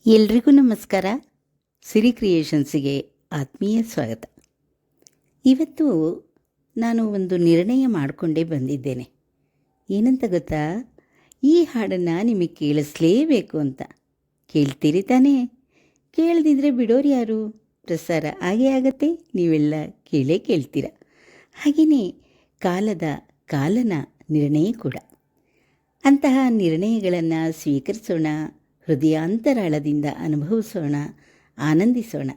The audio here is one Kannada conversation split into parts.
ಎಲ್ರಿಗೂ ನಮಸ್ಕಾರ. ಸಿರಿ ಕ್ರಿಯೇಷನ್ಸಿಗೆ ಆತ್ಮೀಯ ಸ್ವಾಗತ. ಇವತ್ತು ನಾನು ಒಂದು ನಿರ್ಣಯ ಮಾಡಿಕೊಂಡೇ ಬಂದಿದ್ದೇನೆ. ಏನಂತ ಗೊತ್ತಾ? ಈ ಹಾಡನ್ನು ನಿಮಗೆ ಕೇಳಿಸ್ಲೇಬೇಕು ಅಂತ. ಕೇಳ್ತೀರಿ ತಾನೇ? ಕೇಳದಿದ್ರೆ ಬಿಡೋರು ಯಾರು? ಪ್ರಸಾರ ಆಗೇ ಆಗತ್ತೆ, ನೀವೆಲ್ಲ ಕೇಳ್ತೀರ. ಹಾಗೆಯೇ ಕಾಲನ ನಿರ್ಣಯ ಕೂಡ. ಅಂತಹ ನಿರ್ಣಯಗಳನ್ನು ಸ್ವೀಕರಿಸೋಣ, ಹೃದಯಾಂತರಾಳದಿಂದ ಅನುಭವಿಸೋಣ, ಆನಂದಿಸೋಣ.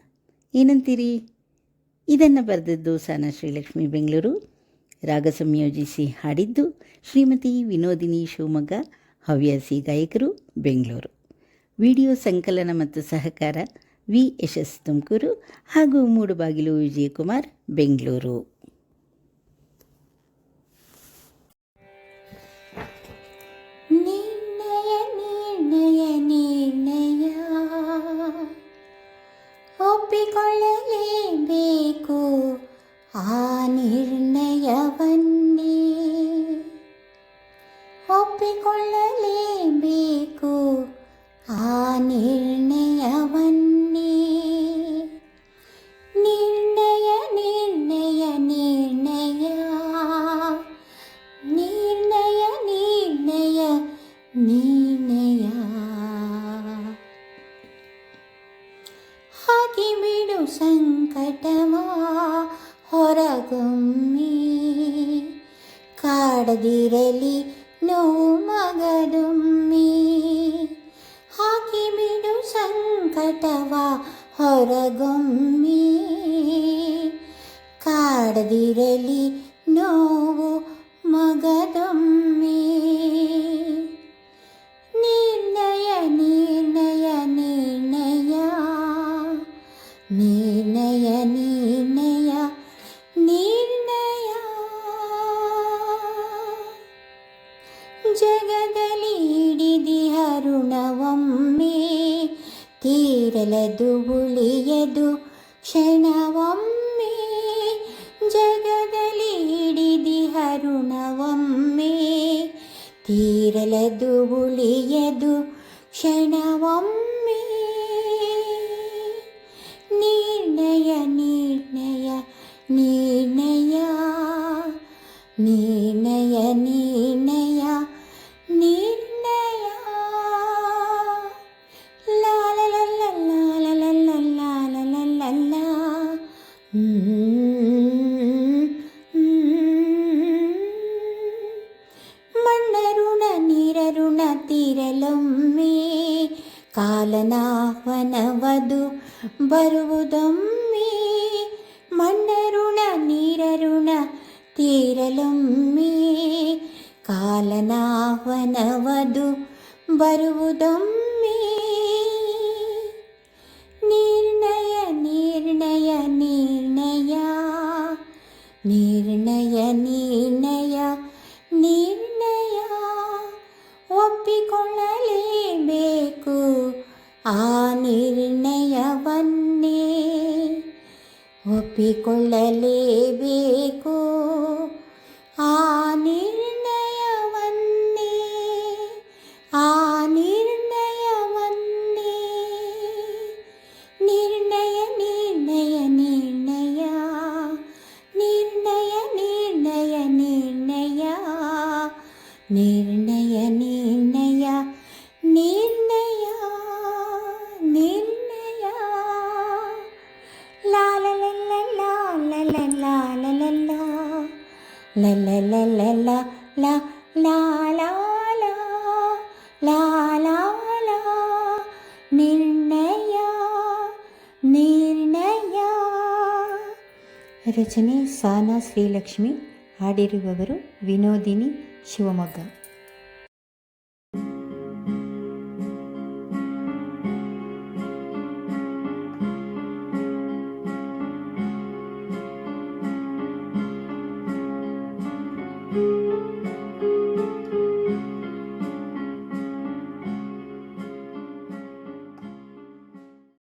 ಏನಂತೀರಿ? ಇದನ್ನು ಬರೆದದ್ದು ಸಾನಾ ಶ್ರೀಲಕ್ಷ್ಮಿ ಬೆಂಗಳೂರು, ರಾಗ ಸಂಯೋಜಿಸಿ ಹಾಡಿದ್ದು ಶ್ರೀಮತಿ ವಿನೋದಿನಿ ಶಿವಮೊಗ್ಗ, ಹವ್ಯಾಸಿ ಗಾಯಕರು ಬೆಂಗಳೂರು. ವಿಡಿಯೋ ಸಂಕಲನ ಮತ್ತು ಸಹಕಾರ ವಿ ಯಶಸ್ ತುಮಕೂರು ಹಾಗೂ ಮೂಡುಬಾಗಿಲು ವಿಜಯಕುಮಾರ್ ಬೆಂಗಳೂರು. ಒಪ್ಪಿಕೊಳ್ಳಲೇಬೇಕು ಆ ನಿರ್ಣಯವನ್ನೇ, ಒಪ್ಪಿಕೊಳ್ಳಲೇಬೇಕು ಆ ನಿರ್ಣಯವನ್ನೇ. ನಿರ್ಣಯ ನಿರ್ಣಯ ನಿರ್ಣಯ ನಿರ್ಣಯ ನಿರ್ಣಯ ನಿರ್ಣಯ. ಹಾಕಿಬಿಡು ಸಂಕಟವ ಹೊರಗೊಮ್ಮೆ, ಕಾಡದಿರಲಿ ನೋವು ಮಗದೊಮ್ಮೆ. ಹಾಕಿಬಿಡು ಸಂಕಟವ ಹೊರಗೊಮ್ಮೆ, ಕಾಡದಿರಲಿ ನೋವು ಮಗದೊಮ್ಮೆ. ನಿರ್ಣಯ ನಿರ್ಣಯ ನಿರ್ಣಯ ನಿರ್ಣಯ ನಿರ್ಣಯ ನಿರ್ಣಯ. ಜಗದಲ್ಲಿ ಹಿಡಿದಿಹ ಋಣವೊಮ್ಮೆ, ತೀರಲದು ಉಳಿಯದು ಕ್ಷಣವೊಮ್ಮೆ. ಜಗದಲ್ಲಿ ಹಿಡಿದಿಹ ಋಣವೊಮ್ಮೆ, ತೀರಲದು ಉಳಿಯದು ಕ್ಷಣವೊಮ್ಮೆ. ನಿರ್ಣಯ ನಿರ್ಣಯ ನಿರ್ಣಯ ನಿರ್ಣಯ ನಿರ್ಣಯ ನಿರ್ಣಯ. ಲಾಲ ಲಲ್ಲ ಲಾಲ ಲಲ್ಲ ಲಾಲ ಲಲ್ಲ ಲಾ. ಮಣ್ಣ ಋಣ ನೀರ ಋಣ ತೀರಲೊಮ್ಮೆ, ಕಾಲನಾಹ್ವನವದು ಬರುವುದೊಮ್ಮೆ. ಮಣ್ಣ ಋಣ ನೀರ ಋಣ ತೀರಲೊಮ್ಮೆ, ಕಾಲನಾಹ್ವನವದು ಬರುವುದೊಮ್ಮೆ. ನಿರ್ಣಯ ನಿರ್ಣಯ ನಿರ್ಣಯ ನಿರ್ಣಯ ನಿರ್ಣಯ ನಿರ್ಣಯ. ಒಪ್ಪಿಕೊಳ್ಳಲೇಬೇಕು ಆ ನಿರ್ಣಯವನ್ನೇ, ಒಪ್ಪಿಕೊಳ್ಳಲೇಬೇಕು ಆ ನಿರ್ಣಯವನ್ನೇ, ಆ ನಿರ್ಣಯವನ್ನೇ. ನಿರ್ಣಯ ನಿರ್ಣಯ ನಿರ್ಣಯ ನಿರ್ಣಯ ನಿರ್ಣಯ ನಿರ್ಣಯ ನಿರ್ಣಯ ನಿರ್ಣಯ ನಿರ್ಣಯ ನಿರ್ಣಯ. ಲಾಲ ಲಲ್ಲ ಲಾಲ ಲಲ್ಲ ಲಾಲ ಲಲ್ಲ ಲಲ್ಲ ಲಾ ಲಾಲ ಲಾಲ ನಿರ್ಣಯ ನಿರ್ಣಯ. ರಚನೆ ಸಾನಾ ಶ್ರೀಲಕ್ಷ್ಮಿ, ಹಾಡಿರುವವರು ವಿನೋದಿನಿ ಶಿವಮೊಗ್ಗ.